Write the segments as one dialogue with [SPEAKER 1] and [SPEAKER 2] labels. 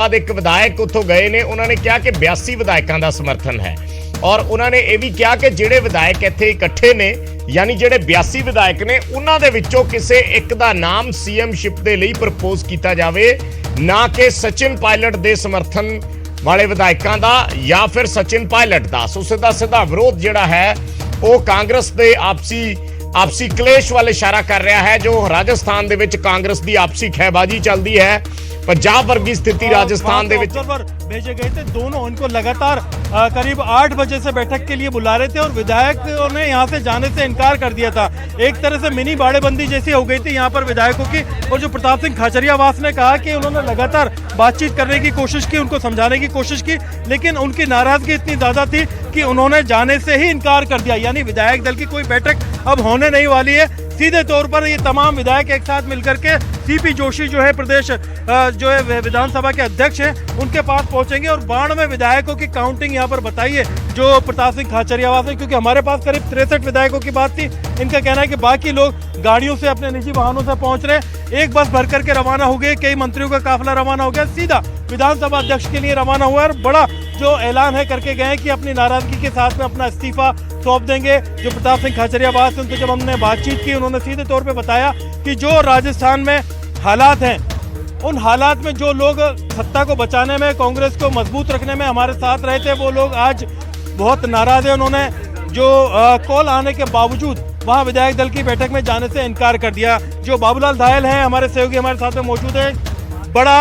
[SPEAKER 1] बाद एक विधायक उत्थों गए ने, उन्होंने कहा कि 82 विधायकों का समर्थन है और उन्होंने ये भी कहा कि ਜਿਹੜੇ विधायक ਇੱਥੇ ਇਕੱਠੇ ਨੇ यानी ਜਿਹੜੇ 82 ਵਿਧਾਇਕ ਨੇ ਉਹਨਾਂ ਦੇ ਵਿੱਚੋਂ ਕਿਸੇ ਇੱਕ ਦਾ ਨਾਮ ਸੀਐਮਸ਼ਿਪ ਦੇ ਲਈ ਪ੍ਰਪੋਜ਼ ਕੀਤਾ ਜਾਵੇ, ਨਾ ਕਿ ਸਚਿਨ ਪਾਇਲਟ ਦੇ ਸਮਰਥਨ ਵਾਲੇ ਵਿਧਾਇਕਾਂ ਦਾ ਜਾਂ ਫਿਰ ਸਚਿਨ ਪਾਇਲਟ ਦਾ। ਸੋ ਸਿੱਧਾ ਸਿੱਧਾ ਵਿਰੋਧ ਜਿਹੜਾ ਹੈ ਉਹ ਕਾਂਗਰਸ ਦੇ आपसी क्लेश वाले इशारा कर रहा है। जो राजस्थान दे विच कांग्रेस दी आपसी खैबाजी चलती है, पंजाब वर्गी स्थिति राजस्थान दे विच
[SPEAKER 2] भेजे गए थे दोनों, इनको लगातार करीब 8 बजे से बैठक के लिए बुला रहे थे और विधायकों ने यहाँ से जाने से इनकार कर दिया था। एक तरह से मिनी बाड़ेबंदी जैसी हो गई थी यहाँ पर विधायकों की। और जो प्रताप सिंह खाचरियावास ने कहा कि उन्होंने लगातार बातचीत करने की कोशिश की, उनको समझाने की कोशिश की, लेकिन उनकी नाराजगी इतनी ज्यादा थी कि उन्होंने जाने से ही इनकार कर दिया। यानी विधायक दल की कोई बैठक अब होने नहीं वाली है। सीधे तौर पर ये तमाम विधायक एक साथ मिलकर के सीपी जोशी जो है प्रदेश जो है विधानसभा के अध्यक्ष हैं, उनके पास पहुंचेंगे और 92 विधायकों की काउंटिंग यहाँ पर बताइए जो प्रताप सिंह खाचरियावास है, क्योंकि हमारे पास करीब 63 विधायकों की बात थी। इनका कहना है कि बाकी लोग गाड़ियों से अपने निजी वाहनों से पहुंच रहे, एक बस भर करके रवाना हो गए, कई मंत्रियों का काफिला रवाना हो गया, सीधा विधानसभा अध्यक्ष के लिए रवाना हुआ और बड़ा जो ऐलान है करके गए कि अपनी नाराजगी के साथ में अपना इस्तीफा सौंप देंगे। जो प्रताप सिंह खाचरियावास उनसे जब हमने बातचीत की, उन्होंने सीधे तौर पे बताया कि जो राजस्थान में हालात हैं, उन हालात में जो लोग सत्ता को बचाने में, कांग्रेस को मजबूत रखने में हमारे साथ रहे थे, वो लोग आज बहुत नाराज हैं। उन्होंने जो कॉल आने के बावजूद वहाँ विधायक दल की बैठक में जाने से इनकार कर दिया। जो बाबूलाल धायल हैं हमारे सहयोगी हमारे साथ में मौजूद है। बड़ा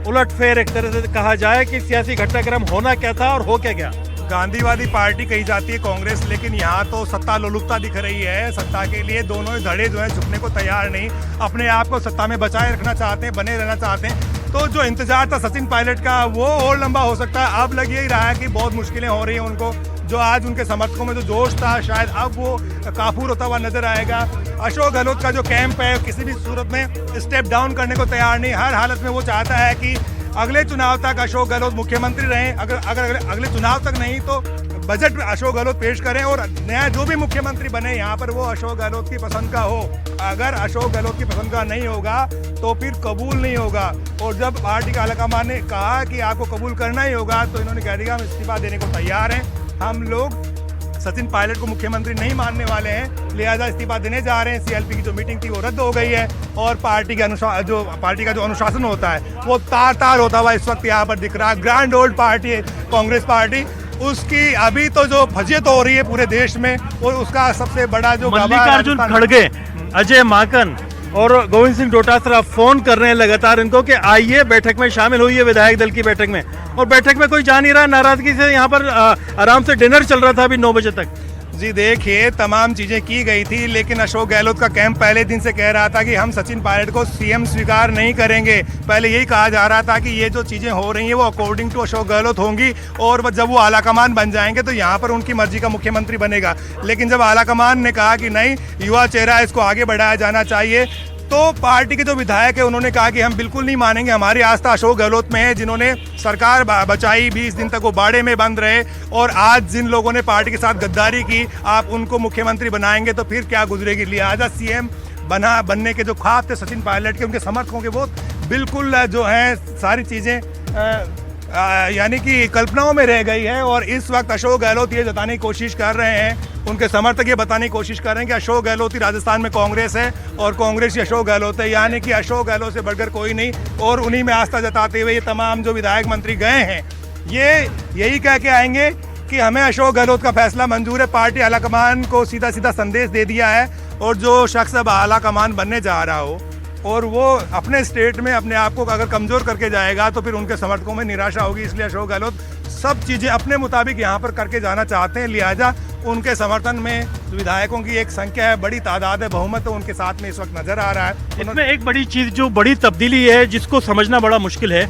[SPEAKER 2] उलटफेर एक तरह से कहा जाए कि सियासी घटनाक्रम होना क्या था और हो क्या गया।
[SPEAKER 3] गांधीवादी पार्टी कही जाती है कांग्रेस, लेकिन यहाँ तो सत्ता लोलुपता दिख रही है। सत्ता के लिए दोनों ही धड़े जो है झुकने को तैयार नहीं, अपने आप को सत्ता में बचाए रखना चाहते हैं, बने रहना चाहते हैं। तो जो इंतजार था सचिन पायलट का वो और लंबा हो सकता है। अब लग यही रहा है कि बहुत मुश्किलें हो रही हैं उनको। जो आज उनके समर्थकों में जो जोश था शायद अब वो काफूर होता हुआ नजर आएगा। अशोक गहलोत का जो कैंप है किसी भी सूरत में स्टेप डाउन करने को तैयार नहीं। हर हालत में वो चाहता है कि अगले चुनाव तक अशोक गहलोत मुख्यमंत्री रहें। अगर अगले चुनाव तक नहीं तो बजट में अशोक गहलोत पेश करें और नया जो भी मुख्यमंत्री बने यहाँ पर वो अशोक गहलोत की पसंद का हो। अगर अशोक गहलोत की पसंद का नहीं होगा तो फिर कबूल नहीं होगा। और जब पार्टी का आलाकमान ने कहा कि आपको कबूल करना ही होगा तो इन्होंने कह दिया हम इस्तीफा देने को तैयार हैं। हम लोग सचिन पायलट को मुख्यमंत्री नहीं मानने वाले हैं, लिहाजा इस्तीफा देने जा रहे हैं। सीएलपी की जो मीटिंग थी वो रद्द हो गई है और पार्टी का जो अनुशासन होता है वो तार तार होता हुआ इस वक्त यहाँ पर दिख रहा है। ग्रैंड ओल्ड पार्टी है कांग्रेस पार्टी, उसकी अभी तो जो फजीयत हो रही है पूरे देश में और उसका सबसे बड़ा जो
[SPEAKER 2] मल्लिकार्जुन खड़गे, अजय माकन और गोविंद सिंह डोटासरा फोन कर रहे हैं लगातार इनको कि आइए बैठक में शामिल हुई है विधायक दल की बैठक में, और बैठक में कोई जा नहीं रहा। नाराजगी से यहाँ पर आराम से डिनर चल रहा था अभी 9 बजे तक।
[SPEAKER 3] जी देखिए तमाम चीजें की गई थी, लेकिन अशोक गहलोत का कैंप पहले दिन से कह रहा था कि हम सचिन पायलट को सीएम स्वीकार नहीं करेंगे। पहले यही कहा जा रहा था कि ये जो चीजें हो रही हैं वो अकॉर्डिंग टू अशोक गहलोत होंगी और जब वो आलाकमान बन जाएंगे तो यहाँ पर उनकी मर्जी का मुख्यमंत्री बनेगा। लेकिन जब आलाकमान ने कहा कि नहीं युवा चेहरा इसको आगे बढ़ाया जाना चाहिए तो पार्टी के जो विधायक है उन्होंने कहा कि हम बिल्कुल नहीं मानेंगे। हमारी आस्था अशोक गहलोत में है जिन्होंने सरकार बचाई, 20 दिन तक वो बाड़े में बंद रहे और आज जिन लोगों ने पार्टी के साथ गद्दारी की आप उनको मुख्यमंत्री बनाएंगे तो फिर क्या गुजरेगी। लिहाजा सीएम बनने के जो ख्वाब थे सचिन पायलट के, उनके समर्थकों के, वो बिल्कुल जो हैं सारी चीज़ें यानी कि कल्पनाओं में रह गई है। और इस वक्त अशोक गहलोत ये जताने की कोशिश कर रहे हैं, उनके समर्थक ये बताने की कोशिश कर रहे हैं कि अशोक गहलोत ही राजस्थान में कांग्रेस है और कांग्रेस ही अशोक गहलोत है, यानी कि अशोक गहलोत से बढ़कर कोई नहीं। और उन्हीं में आस्था जताते हुए ये तमाम जो विधायक मंत्री गए हैं ये यही कह के आएंगे कि हमें अशोक गहलोत का फैसला मंजूर है। पार्टी आलाकमान को सीधा सीधा संदेश दे दिया है और जो शख्स अब आलाकमान बनने जा रहा हो और वो अपने स्टेट में अपने आप को अगर कमज़ोर करके जाएगा तो फिर उनके समर्थकों में निराशा होगी। इसलिए अशोक गहलोत सब चीज़ें अपने मुताबिक यहाँ पर करके जाना चाहते हैं। लिहाजा उनके समर्थन में विधायकों की एक संख्या है, बड़ी तादाद है, बहुमत तो उनके साथ में इस वक्त नजर आ रहा है।
[SPEAKER 2] इसमें एक बड़ी चीज़ जो बड़ी तब्दीली है जिसको समझना बड़ा मुश्किल है,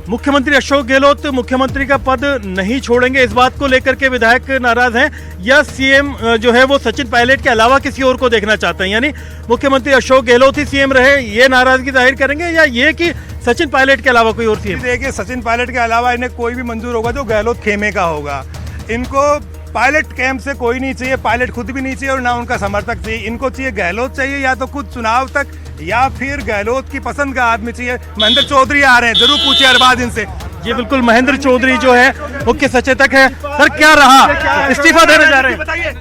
[SPEAKER 2] मुख्यमंत्री अशोक गहलोत मुख्यमंत्री का पद नहीं छोड़ेंगे, इस बात को लेकर के विधायक नाराज हैं, या सीएम जो है वो सचिन पायलट के अलावा किसी और को देखना चाहते हैं, यानी मुख्यमंत्री अशोक गहलोत ही सीएम रहे, ये नाराजगी जाहिर करेंगे, या ये कि सचिन पायलट के अलावा कोई और सीएम।
[SPEAKER 3] देखिए सचिन पायलट के अलावा इन्हें कोई भी मंजूर होगा जो गहलोत खेमे का होगा। इनको पायलट कैंप से कोई नहीं चाहिए, पायलट खुद भी नहीं चाहिए और ना उनका समर्थक चाहिए। इनको चाहिए गहलोत चाहिए या तो खुद चुनाव तक या फिर गहलोत की पसंद का आदमी चाहिए? महेंद्र चौधरी आ रहे हैं, जरूर पूछिए अरबाज इनसे।
[SPEAKER 2] जी बिल्कुल, महेंद्र चौधरी जो है मुख्य सचेतक है। सर क्या रहा, इस्तीफा देने जा रहे हैं?
[SPEAKER 3] बताइए।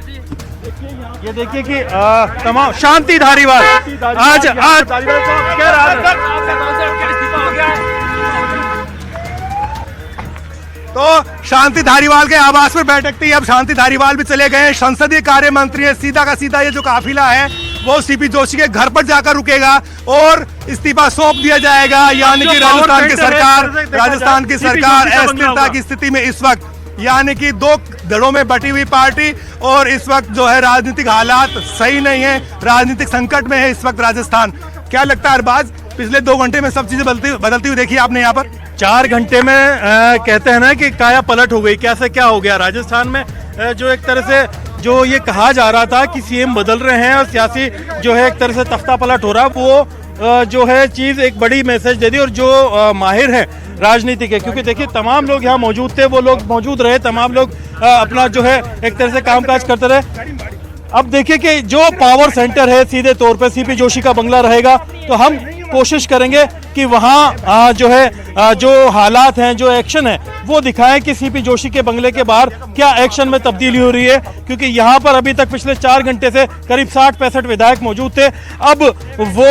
[SPEAKER 2] ये देखिए कि तमाम शांति धारीवाल आज क्या रहा?
[SPEAKER 3] तो शांति धारीवाल के आवास पर बैठक थी, अब शांति धारीवाल भी चले गए। संसदीय कार्य मंत्री है, सीधा का सीधा ये जो काफिला है वो सीपी जोशी के घर पर जाकर रुकेगा और इस्तीफा सौंप दिया जाएगा। यानी कि राजस्थान की सरकार अस्थिरता की स्थिति में इस वक्त, यानी कि दो धड़ों में बटी हुई पार्टी, और इस वक्त जो है राजनीतिक हालात सही नहीं है, राजनीतिक संकट में है इस वक्त राजस्थान। क्या लगता है अरबाज, पिछले 2 घंटे में सब चीजें बदलती हुई देखी आपने यहाँ पर?
[SPEAKER 2] 4 घंटे में कहते हैं ना कि काया पलट हो गई। कैसे क्या हो गया राजस्थान में? जो एक तरह से जो ये कहा जा रहा था कि सीएम बदल रहे हैं और सियासी जो है एक तरह से तख्ता पलट हो रहा, वो जो है चीज़ एक बड़ी मैसेज दे दी। और जो माहिर हैं राजनीति के, क्योंकि देखिए तमाम लोग यहाँ मौजूद थे, वो लोग मौजूद रहे, तमाम लोग अपना जो है एक तरह से कामकाज करते रहे। अब देखिए कि जो पावर सेंटर है सीधे तौर पे सीपी जोशी का बंगला रहेगा, तो हम कोशिश करेंगे कि वहाँ जो है जो हालात हैं, जो एक्शन है, वो दिखाएं कि सीपी जोशी के बंगले के बाहर क्या एक्शन में तब्दीली हो रही है। क्योंकि यहाँ पर अभी तक पिछले 4 घंटे से करीब 60-65 विधायक मौजूद थे। अब वो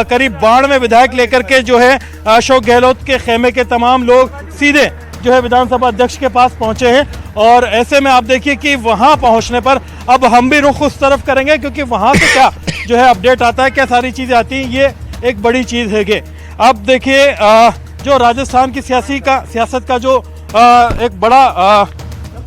[SPEAKER 2] करीब 92 विधायक लेकर के जो है अशोक गहलोत के खेमे के तमाम लोग सीधे जो है विधानसभा अध्यक्ष के पास पहुंचे हैं। और ऐसे में आप देखिए कि वहां पहुंचने पर अब हम भी रुख उस तरफ करेंगे, क्योंकि वहां से क्या जो है अपडेट आता है, क्या सारी चीजें आती हैं, ये एक बड़ी चीज है। कि अब देखिए जो राजस्थान की सियासत का जो एक बड़ा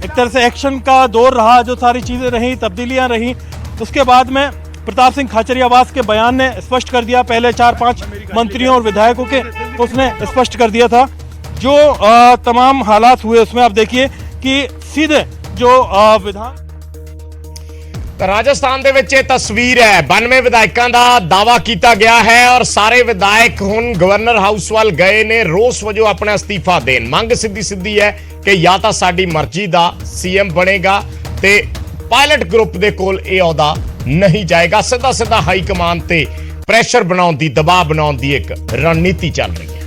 [SPEAKER 2] एक तरह से एक्शन का दौर रहा, जो सारी चीजें रही, तब्दीलियां रही, उसके बाद में प्रताप सिंह खाचरियावास के बयान ने स्पष्ट कर दिया, पहले 4-5 मंत्रियों और विधायकों के उसने स्पष्ट कर दिया था। जो तमाम हालात हुए उसमें आप देखिए कि सीधे जो विधान
[SPEAKER 1] ਰਾਜਸਥਾਨ ਦੇ ਵਿੱਚ ਇਹ ਤਸਵੀਰ ਹੈ। 92 ਵਿਧਾਇਕਾਂ ਦਾ ਦਾਵਾ ਕੀਤਾ ਗਿਆ ਹੈ ਔਰ ਸਾਰੇ ਵਿਧਾਇਕ ਹੁਣ ਗਵਰਨਰ ਹਾਊਸ ਵੱਲ ਗਏ ਨੇ ਰੋਸ ਵਜੋਂ ਆਪਣਾ ਅਸਤੀਫਾ ਦੇਣ। ਮੰਗ ਸਿੱਧੀ ਹੈ ਕਿ ਜਾਂ ਤਾਂ ਸਾਡੀ ਮਰਜ਼ੀ ਦਾ ਸੀਐਮ ਬਣੇਗਾ ਤੇ ਪਾਇਲਟ ਗਰੁੱਪ ਦੇ ਕੋਲ ਇਹ ਅਹੁਦਾ ਨਹੀਂ ਜਾਏਗਾ। ਸਿੱਧਾ ਹਾਈ ਕਮਾਂਡ ਤੇ ਪ੍ਰੈਸ਼ਰ ਬਣਾਉਣ ਦੀ, ਦਬਾਅ ਬਣਾਉਣ ਦੀ ਇੱਕ ਰਣਨੀਤੀ ਚੱਲ ਰਹੀ ਹੈ।